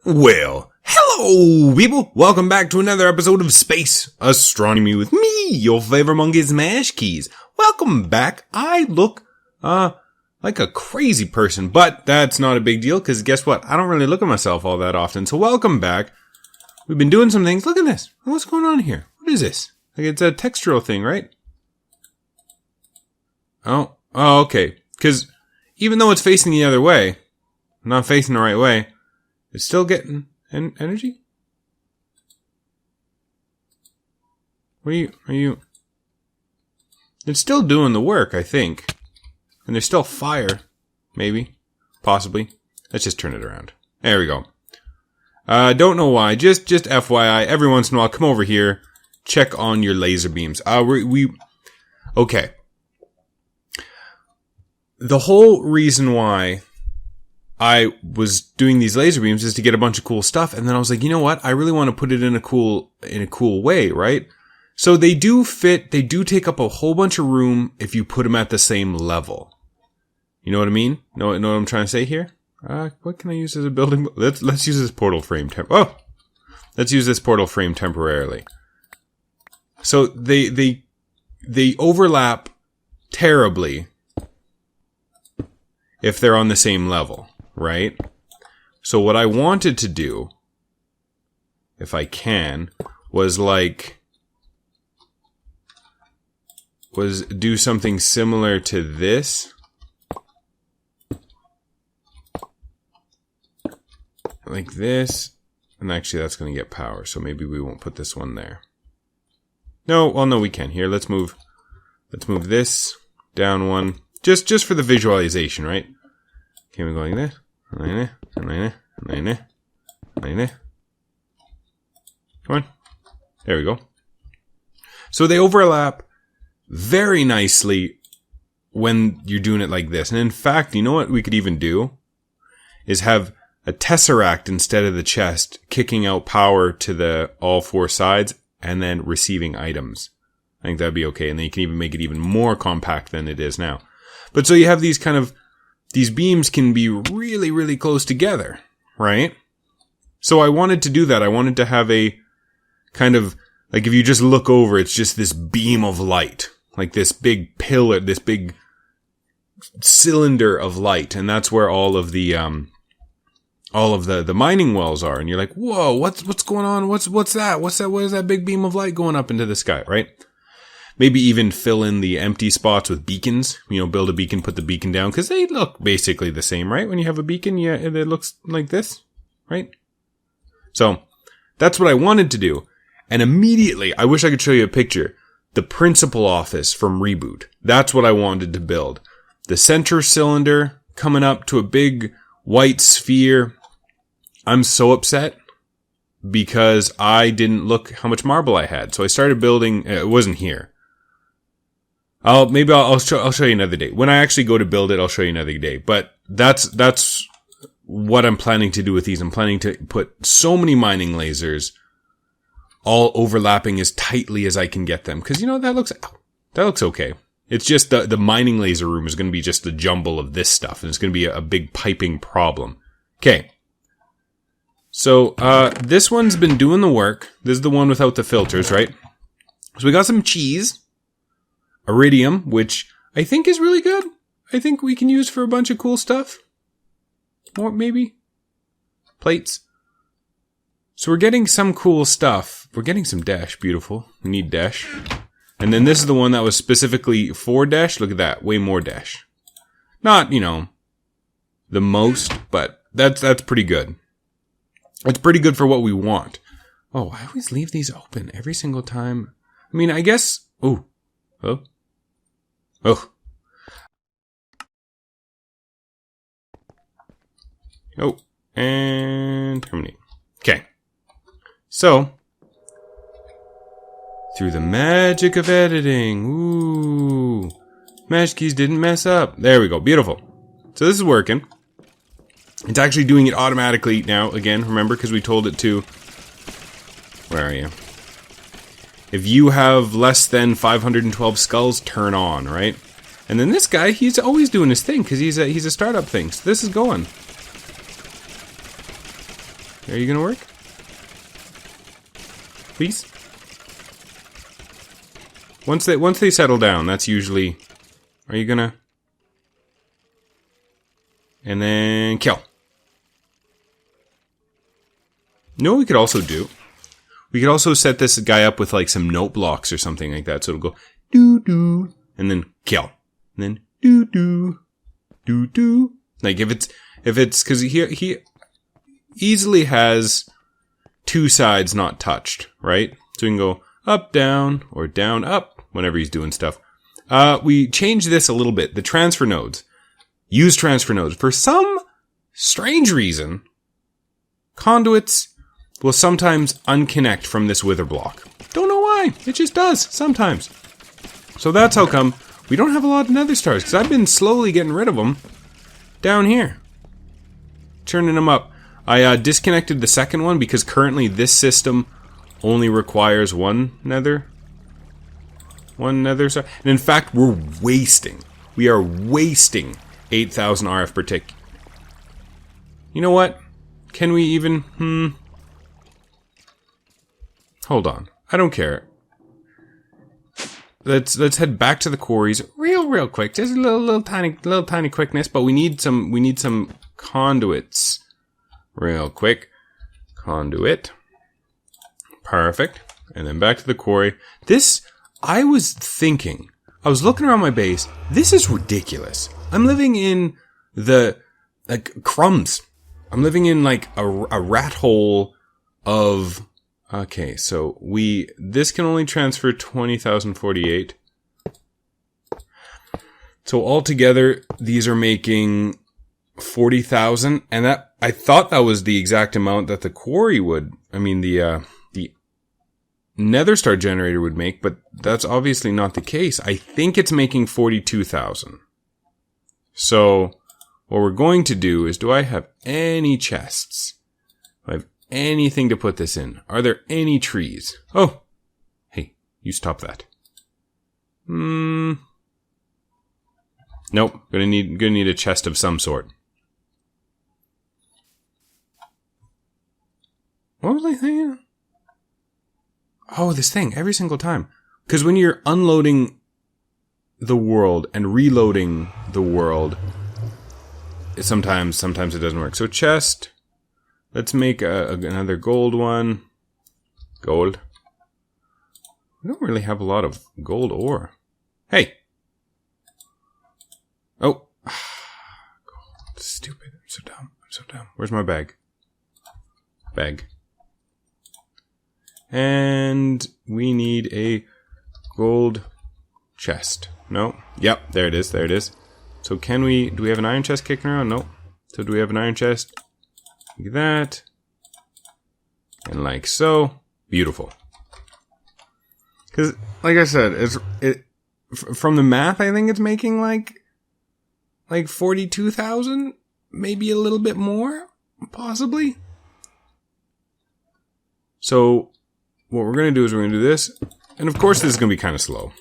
Well, hello people! Welcome back to another episode of Space Astronomy with me, your favorite monkey smashkeys. Welcome back. I look, like a crazy person, but that's not a big deal, because guess what? I don't really look at myself all that often, so welcome back. We've been doing some things. Look at this. What's going on here? What is this? Like, it's a textural thing, right? Oh, okay. Because even though it's facing the other way, not facing the right way, it's still getting energy? What are you? It's still doing the work, I think. And there's still fire. Maybe. Possibly. Let's just turn it around. There we go. Don't know why. Just FYI, every once in a while, come over here. Check on your laser beams. Okay. The whole reason why I was doing these laser beams is to get a bunch of cool stuff, and then I was like, you know what? I really want to put it in a cool way, right? So they do fit, they do take up a whole bunch of room if you put them at the same level. You know what I mean? Know what I'm trying to say here? What can I use as a building? Let's use this portal frame let's use this portal frame temporarily. So they overlap terribly if they're on the same level. Right? So what I wanted to do, if I can, was do something similar to this. Like this. And actually that's going to get power, so maybe we won't put this one there. No, well no we can. Here, let's move this down one. Just for the visualization, right? Okay, we're going there. Come on. There we go. So they overlap very nicely when you're doing it like this. And in fact, you know what we could even do? Is have a tesseract instead of the chest kicking out power to all four sides and then receiving items. I think that'd be okay. And then you can even make it even more compact than it is now. But so you have these beams can be really, really close together, right? So I wanted to do that. I wanted to have a kind of, like if you just look over, it's just this beam of light. Like this big pillar, this big cylinder of light. And that's where all of the mining wells are. And you're like, whoa, what's going on? What's that? What is that big beam of light going up into the sky, right? Maybe even fill in the empty spots with beacons. You know, build a beacon, put the beacon down. Because they look basically the same, right? When you have a beacon, yeah, it looks like this, right? So, that's what I wanted to do. And immediately, I wish I could show you a picture. The principal office from Reboot. That's what I wanted to build. The center cylinder coming up to a big white sphere. I'm so upset because I didn't look how much marble I had. So I started building, it wasn't here. I'll show you another day. When I actually go to build it, I'll show you another day. But that's what I'm planning to do with these. I'm planning to put so many mining lasers all overlapping as tightly as I can get them. Cause you know, that looks okay. It's just the mining laser room is going to be just a jumble of this stuff. And it's going to be a big piping problem. Okay. So, this one's been doing the work. This is the one without the filters, right? So we got some cheese. Iridium, which I think is really good. I think we can use for a bunch of cool stuff. Or maybe plates. So we're getting some cool stuff. We're getting some dash. Beautiful. We need dash. And then this is the one that was specifically for dash. Look at that. Way more dash. Not, you know, the most, but that's pretty good. It's pretty good for what we want. Oh, I always leave these open every single time. I mean, I guess... Oh. Oh, and terminate. Okay. So, through the magic of editing, smashkeys didn't mess up. There we go. Beautiful. So this is working. It's actually doing it automatically now. Again, remember, because we told it to... Where are you? If you have less than 512 skulls, turn on, right? And then this guy, he's always doing his thing, because he's a startup thing. So this is going. Are you gonna work? Please? Once they settle down, that's usually... Are you gonna... And then kill. You know what we could also do? We could also set this guy up with like some note blocks or something like that. So it'll go doo-doo. And then kill. And then doo-doo. Doo-doo. Like if it's... Because he easily has two sides not touched, right? So we can go up, down, or down, up, whenever he's doing stuff. We changed this a little bit. The transfer nodes. Use transfer nodes. For some strange reason, conduits will sometimes unconnect from this wither block. Don't know why. It just does, sometimes. So that's how come we don't have a lot of nether stars, because I've been slowly getting rid of them down here. Turning them up. I disconnected the second one because currently this system only requires one nether star. And in fact, we are wasting 8,000 RF per tick. You know what? Can we even, Hold on. I don't care. Let's head back to the quarries real quick. Just a little tiny quickness, but we need some conduits. Real quick. Conduit. Perfect. And then back to the quarry. This, I was looking around my base. This is ridiculous. I'm living in crumbs. I'm living in like a rat hole of, okay, so this can only transfer 20,048. So altogether, these are making 40,000, and that, I thought that was the exact amount that the quarry would, the nether star generator would make, but that's obviously not the case. I think it's making 42,000. So, what we're going to do is, do I have any chests? Do I have anything to put this in? Are there any trees? Oh! Hey, you stop that. Nope. Gonna need a chest of some sort. What was I thinking? Oh, this thing, every single time. Because when you're unloading the world and reloading the world, sometimes it doesn't work. So chest, let's make another gold one. Gold. We don't really have a lot of gold ore. Hey! Oh. Gold. Stupid. I'm so dumb. Where's my bag? Bag. And we need a gold chest. No? Yep, there it is. So do we have an iron chest kicking around? Nope. So do we have an iron chest? Like that. And like so. Beautiful. Because, like I said, from the math, I think it's making like 42,000? Maybe a little bit more? Possibly? So, what we're going to do is we're going to do this. And of course, this is going to be kind of slow.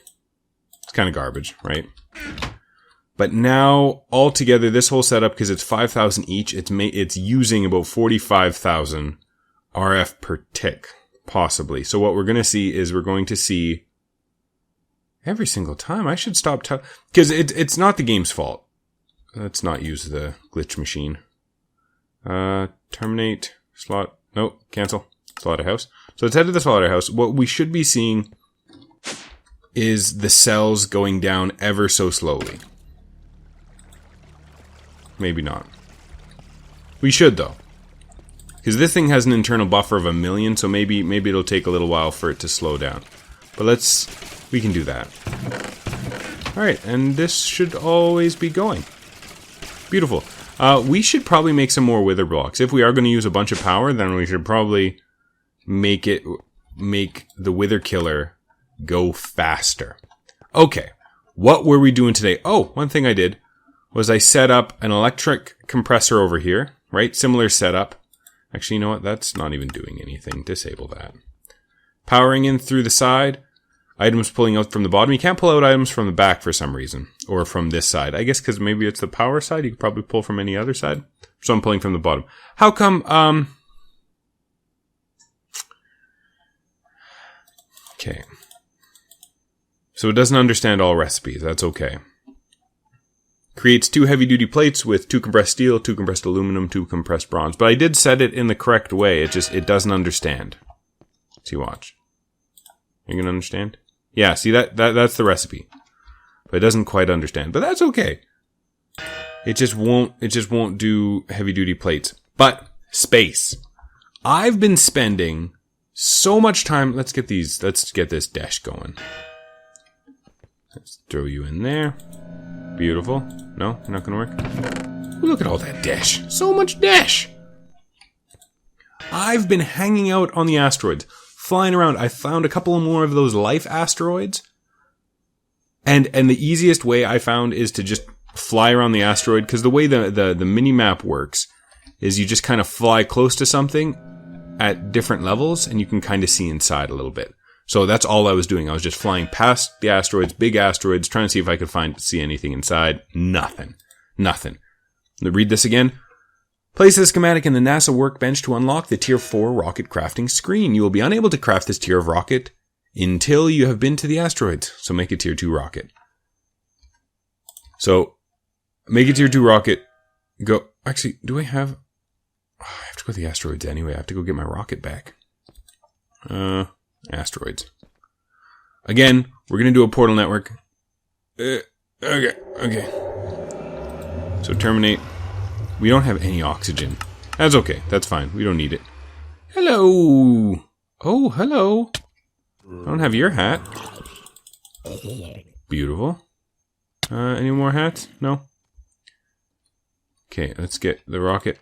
It's kind of garbage, right? But now, altogether, this whole setup, because it's 5,000 each, it's using about 45,000 RF per tick, possibly. So what we're going to see is every single time. I should stop because it's not the game's fault. Let's not use the glitch machine. Terminate slot. No, cancel. Slaughterhouse. So let's head to the slaughterhouse. What we should be seeing is the cells going down ever so slowly. Maybe not. We should though. Because this thing has an internal buffer of 1,000,000, so maybe it'll take a little while for it to slow down. But we can do that. Alright, and this should always be going. Beautiful. We should probably make some more wither blocks. If we are going to use a bunch of power, then we should probably make the wither killer go faster. Okay, what were we doing today? Oh, one thing I did was I set up an electric compressor over here, right? Similar setup. Actually, you know what? That's not even doing anything. Disable that. Powering in through the side. Items pulling out from the bottom. You can't pull out items from the back for some reason. Or from this side. I guess because maybe it's the power side. You could probably pull from any other side. So I'm pulling from the bottom. How come, Okay. So it doesn't understand all recipes. That's okay. Creates 2 heavy-duty plates with 2 compressed steel, 2 compressed aluminum, 2 compressed bronze. But I did set it in the correct way. It doesn't understand. See, watch. You gonna understand? Yeah, see that's the recipe. But it doesn't quite understand. But that's okay. It just won't do heavy-duty plates. But space. I've been spending so much time. Let's get this dash going. Let's throw you in there. Beautiful. No, not gonna work. Look at all that dash. So much dash. I've been hanging out on the asteroids, flying around. I found a couple more of those life asteroids. And the easiest way I found is to just fly around the asteroid, because the way the mini-map works is you just kind of fly close to something at different levels, and you can kind of see inside a little bit. So that's all I was doing. I was just flying past the asteroids, big asteroids, trying to see if I could see anything inside. Nothing. Read this again. Place the schematic in the NASA workbench to unlock the Tier 4 rocket crafting screen. You will be unable to craft this tier of rocket until you have been to the asteroids. So make a Tier 2 rocket. So, make a Tier 2 rocket. Go. Actually, do I have... Oh, I have to go to the asteroids anyway. I have to go get my rocket back. Asteroids. Again, we're going to do a portal network. Okay. So terminate. We don't have any oxygen. That's okay. That's fine. We don't need it. Hello. Oh, hello. I don't have your hat. Beautiful. Any more hats? No? Okay, let's get the rocket.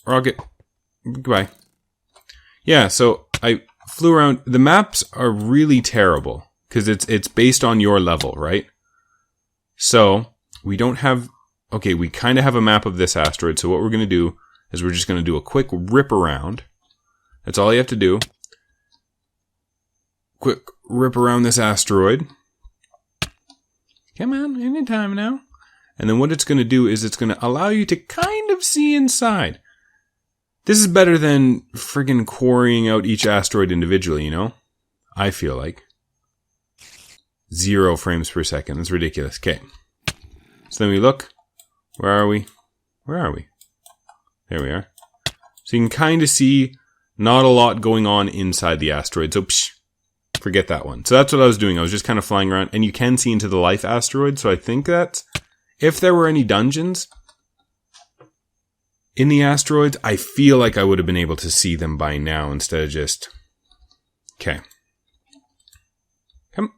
Rocket. Goodbye. Yeah, so I flew around. The maps are really terrible because it's based on your level, right? So we don't have. Okay, we kind of have a map of this asteroid. So what we're going to do is we're just going to do a quick rip around. That's all you have to do. Quick rip around this asteroid. Come on, anytime now. And then what it's going to do is it's going to allow you to kind of see inside. This is better than friggin' quarrying out each asteroid individually, you know? I feel like. 0 frames per second. That's ridiculous. Okay. So then we look. Where are we? There we are. So you can kind of see not a lot going on inside the asteroid. So forget that one. So that's what I was doing. I was just kind of flying around. And you can see into the life asteroid. So I think that if there were any dungeons in the asteroids, I feel like I would have been able to see them by now instead of just... Okay. Come.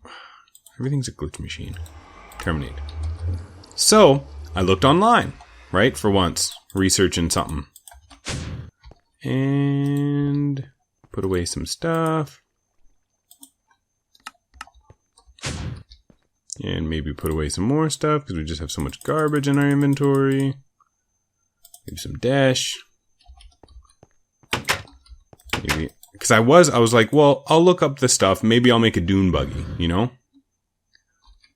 Everything's a glitch machine. Terminate. So, I looked online, right? For once. Researching something. And put away some stuff. And maybe put away some more stuff because we just have so much garbage in our inventory. Maybe some dash. Maybe because I was like, well, I'll look up the stuff. Maybe I'll make a dune buggy, you know?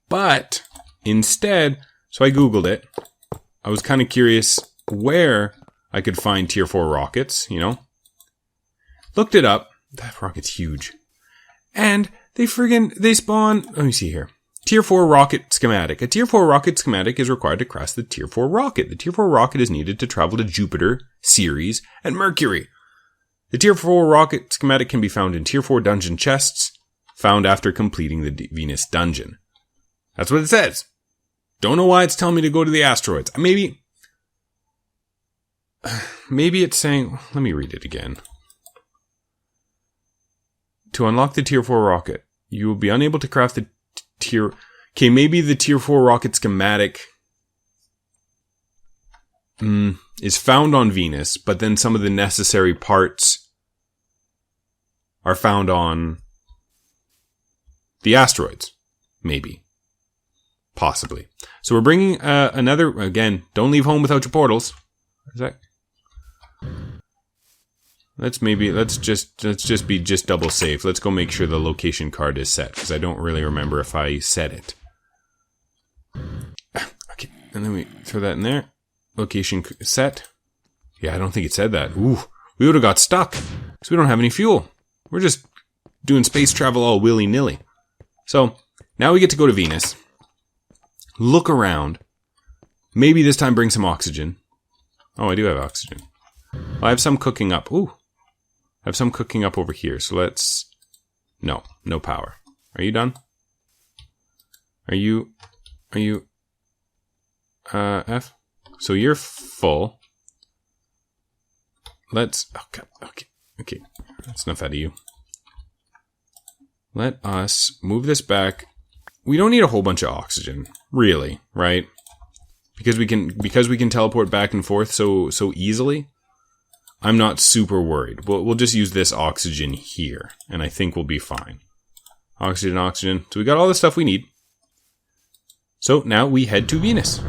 But instead, so I Googled it. I was kind of curious where I could find Tier 4 rockets, you know? Looked it up. That rocket's huge. And they spawn, let me see here. Tier 4 rocket schematic. A Tier 4 rocket schematic is required to craft the Tier 4 rocket. The Tier 4 rocket is needed to travel to Jupiter, Ceres, and Mercury. The Tier 4 rocket schematic can be found in Tier 4 dungeon chests, found after completing the Venus dungeon. That's what it says. Don't know why it's telling me to go to the asteroids. Maybe it's saying, let me read it again. To unlock the Tier 4 rocket, you will be unable to craft the Tier... Okay, maybe the Tier 4 rocket schematic is found on Venus, but then some of the necessary parts are found on the asteroids. Maybe. Possibly. So we're bringing another... Again, don't leave home without your portals. Is that... Let's just be double safe. Let's go make sure the location card is set, because I don't really remember if I set it. Okay, and then we throw that in there. Location set. Yeah, I don't think it said that. Ooh, we would have got stuck, because we don't have any fuel. We're just doing space travel all willy-nilly. So, now we get to go to Venus. Look around. Maybe this time bring some oxygen. Oh, I do have oxygen. Well, I have some cooking up. Ooh. I have some cooking up over here. So let's... No power. Are you done? Are you... F? So you're full. Let's... Okay. That's enough out of you. Let us move this back. We don't need a whole bunch of oxygen. Really, right? Because we can teleport back and forth so easily. I'm not super worried. We'll just use this oxygen here, and I think we'll be fine. Oxygen. So we got all the stuff we need. So now we head to Venus.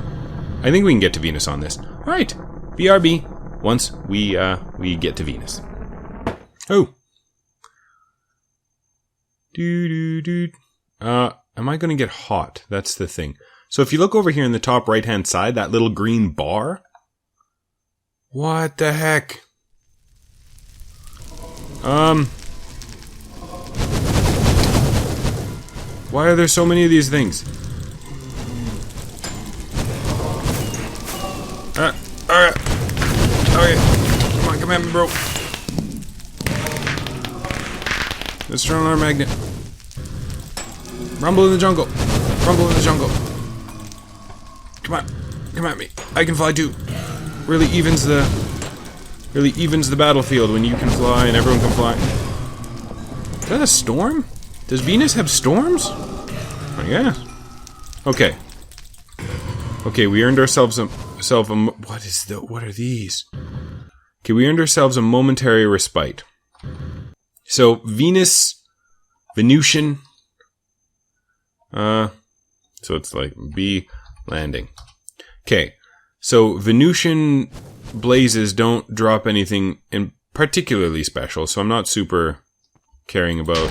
I think we can get to Venus on this. All right, BRB. Once we get to Venus. Oh. Am I going to get hot? That's the thing. So if you look over here in the top right-hand side, that little green bar. What the heck? Why are there so many of these things? Alright. Okay. Come at me, bro. Let's turn on our magnet. Rumble in the jungle. Come on. Come at me. I can fly too. Really evens the battlefield when you can fly and everyone can fly. Is that a storm? Does Venus have storms? Oh, yeah. Okay. Okay, we earned ourselves a what are these? Okay, we earned ourselves a momentary respite. So Venusian. So it's like B landing. Okay, so Venusian blazes don't drop anything in particularly special, so I'm not super caring about.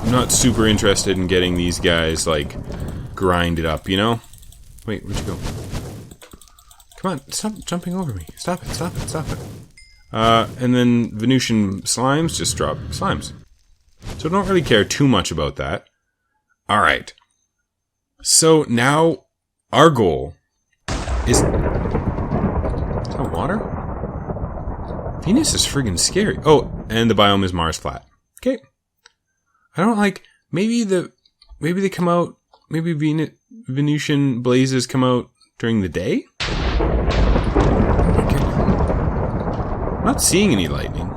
I'm not super interested in getting these guys like grinded up, you know? Wait, where'd you go? Come on, stop jumping over me. Stop it. And then Venusian slimes just drop slimes. So don't really care too much about that. Alright. So now our goal is that water? Venus is friggin' scary. Oh, and the biome is Mars flat. Okay. I don't like maybe they come out maybe Venusian blazes come out during the day? Okay. I'm not seeing any lightning.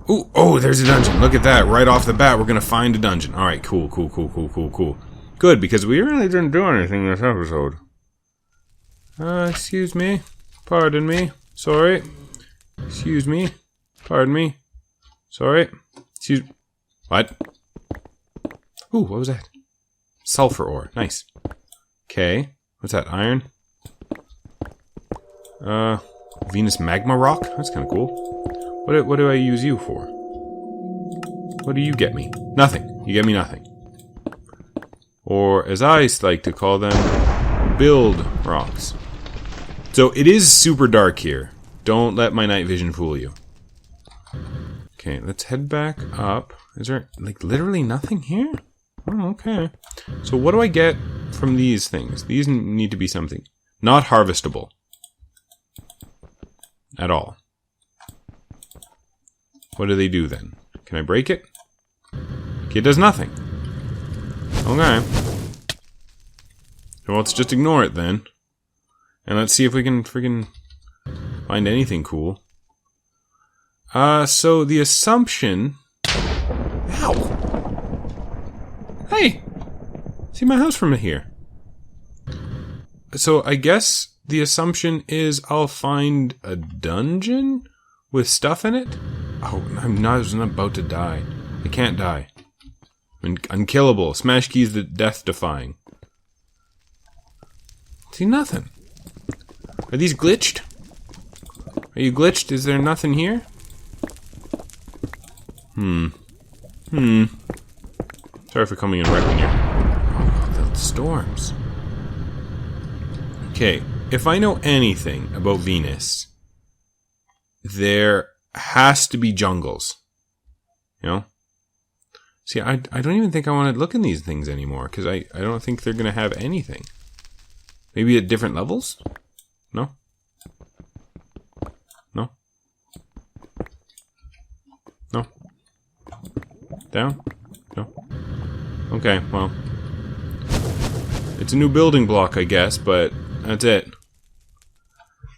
Ooh, oh, there's a dungeon. Look at that. Right off the bat, we're going to find a dungeon. All right, cool. Good, because we really didn't do anything this episode. Excuse me. Pardon me. Sorry. Excuse me. Pardon me. Sorry. Excuse... What? Ooh, what was that? Sulfur ore. Nice. Okay. What's that? Iron? Venus magma rock? That's kind of cool. What do I use you for? What do you get me? Nothing. You get me nothing. Or, as I like to call them, build rocks. So, it is super dark here. Don't let my night vision fool you. Okay, let's head back up. Is there, like, literally nothing here? Oh, okay. So, what do I get from these things? These need to be something. Not harvestable. At all. What do they do then? Can I break it? Okay, it does nothing. Okay. Well, let's just ignore it then. And let's see if we can friggin' find anything cool. So the assumption... Ow! Hey! See my house from here. So I guess the assumption is I'll find a dungeon with stuff in it? Oh, I'm not about to die. I can't die. I'm unkillable. Smash keys the death-defying. See, nothing. Are these glitched? Are you glitched? Is there nothing here? Sorry for coming and wrecking you. Oh, the storms. Okay, if I know anything about Venus, there has to be jungles. You know? See, I don't even think I want to look in these things anymore, because I don't think they're going to have anything. Maybe at different levels? No? No? No? Down? No? Okay, well. It's a new building block, I guess, but that's it.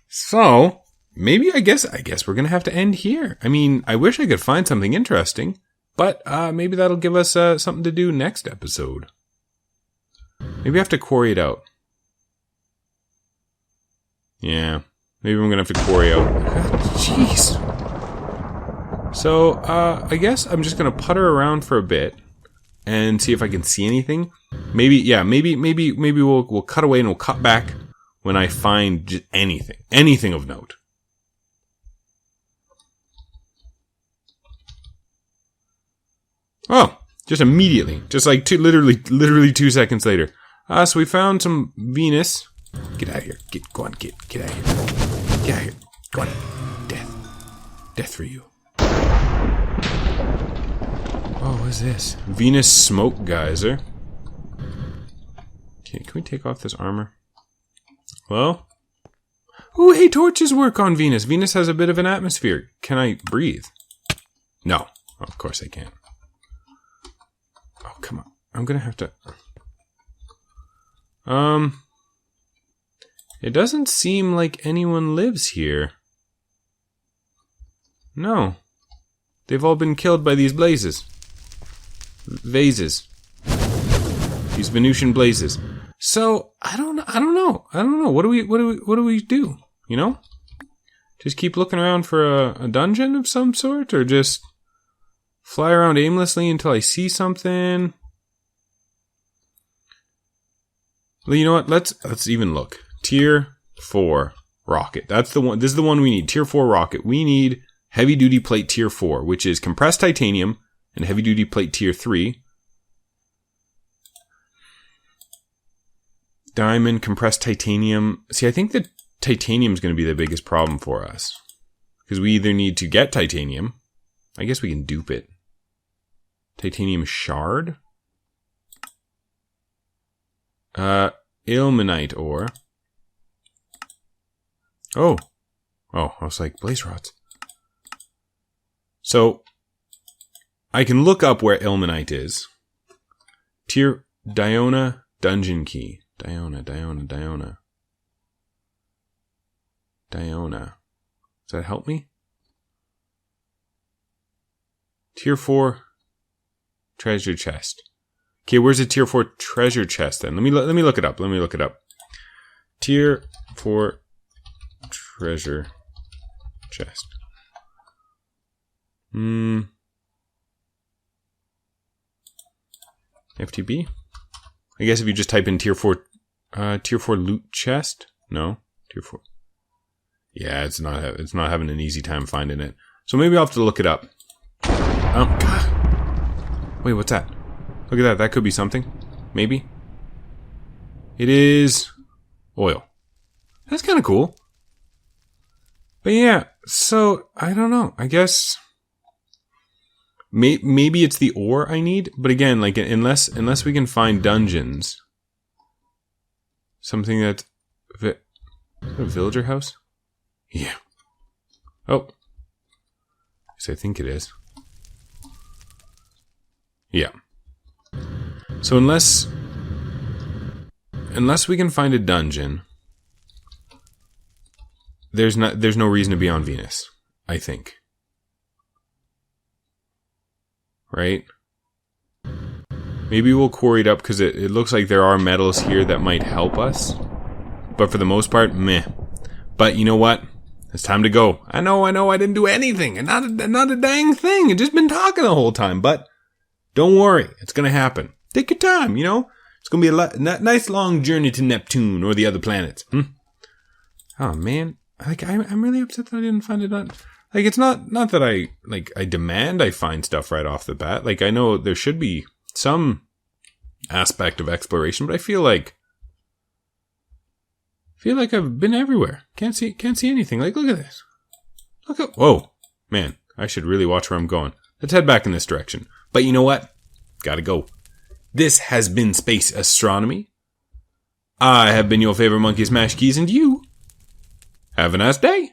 So, maybe I guess we're going to have to end here. I mean, I wish I could find something interesting. But maybe that'll give us something to do next episode. Maybe I have to quarry it out. Yeah. Maybe I'm going to have to quarry out. Jeez. So, I guess I'm just going to putter around for a bit and see if I can see anything. Maybe we'll cut away and we'll cut back when I find just anything of note. Oh, just immediately. Just like literally 2 seconds later. So we found some Venus. Get out of here. Get out of here. Get out of here. Go on. Death for you. Oh, what is this? Venus smoke geyser. Okay, can we take off this armor? Well. Ooh, hey, torches work on Venus. Venus has a bit of an atmosphere. Can I breathe? No. Oh, of course I can't. Oh, come on. I'm gonna have to... It doesn't seem like anyone lives here. No. They've all been killed by these blazes. Vases. These Venusian blazes. So, I don't know. What do we do? You know? Just keep looking around for a dungeon of some sort? Or just... fly around aimlessly until I see something. Well, you know what? Let's even look. Tier 4 rocket. That's the one. This is the one we need. Tier 4 rocket. We need heavy duty plate tier 4, which is compressed titanium, and heavy duty plate tier 3. Diamond, compressed titanium. See, I think that titanium is going to be the biggest problem for us. Because we either need to get titanium. I guess we can dupe it. Titanium shard. Ilmenite ore. Oh, I was like, blaze rods. So, I can look up where ilmenite is. Tier Diona dungeon key. Diona. Does that help me? Tier 4 treasure chest. Okay, where's the tier 4 treasure chest then? Let me look it up. Tier 4 treasure chest. FTB? I guess if you just type in tier 4 loot chest? No, tier 4. Yeah, it's not having an easy time finding it. So maybe I'll have to look it up. God. Wait, what's that? Look at that. That could be something. Maybe. It is oil. That's kind of cool. But yeah, so I don't know. I guess maybe it's the ore I need. But again, like unless we can find dungeons, something that a villager house. Yeah. Oh. Yes, I think it is. Yeah. So unless we can find a dungeon, there's no reason to be on Venus, I think. Right? Maybe we'll quarry it up because it looks like there are metals here that might help us. But for the most part, meh. But you know what? It's time to go. I know, I didn't do anything. And not a dang thing. I've just been talking the whole time. But don't worry. It's going to happen. Take your time, you know? It's going to be a nice long journey to Neptune or the other planets. Oh, man. Like, I'm really upset that I didn't find it on... Like, it's not that I demand I find stuff right off the bat. Like, I know there should be some aspect of exploration, but I feel like I've been everywhere. Can't see anything. Like, look at this. Whoa. Man, I should really watch where I'm going. Let's head back in this direction. But you know what? Gotta go. This has been Space Astronomy. I have been your favorite monkey, Smash Keys, and you have a nice day.